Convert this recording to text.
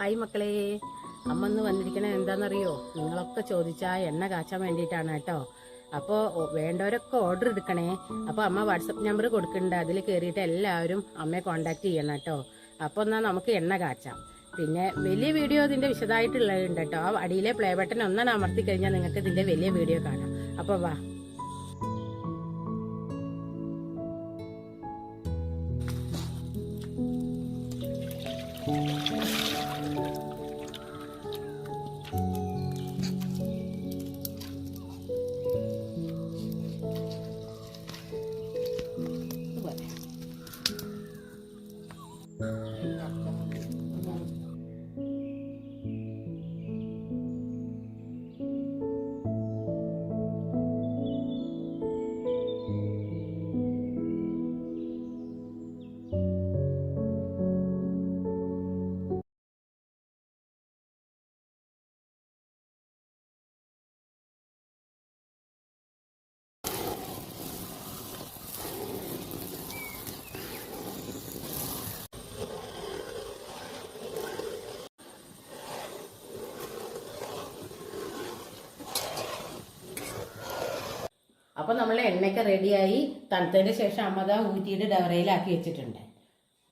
Hi മക്കളെ, അമ്മ ഇന്ന് വന്നിരിക്കണത് എന്താണെന്നറിയോ? നിങ്ങളൊക്കെ ചോദിച്ചാൽ എണ്ണ കാച്ചാൻ വേണ്ടിയിട്ടാണ് കേട്ടോ. അപ്പോൾ വേണ്ടവരൊക്കെ ഓർഡർ എടുക്കണേ. അപ്പോൾ അമ്മ വാട്സപ്പ് നമ്പർ കൊടുക്കുന്നുണ്ട്, അതിൽ കയറിയിട്ട് എല്ലാവരും അമ്മയെ കോണ്ടാക്ട് ചെയ്യണം കേട്ടോ. അപ്പോൾ എന്നാൽ നമുക്ക് എണ്ണ കാച്ചാം. പിന്നെ വലിയ വീഡിയോ ഇതിൻ്റെ വിശദമായിട്ടുള്ളതുണ്ട് കേട്ടോ. ആ അടിയിലെ പ്ലേ ബട്ടൺ ഒന്നാണ് അമർത്തി കഴിഞ്ഞാൽ നിങ്ങൾക്ക് ഇതിൻ്റെ വലിയ വീഡിയോ കാണാം. അപ്പോൾ വാ. അപ്പോൾ നമ്മളെ എണ്ണയൊക്കെ റെഡിയായി. തണുത്തതിന് ശേഷം അമ്മ ദാ ഊറ്റിയിട്ട് ഡവറയിലാക്കി വെച്ചിട്ടുണ്ട്.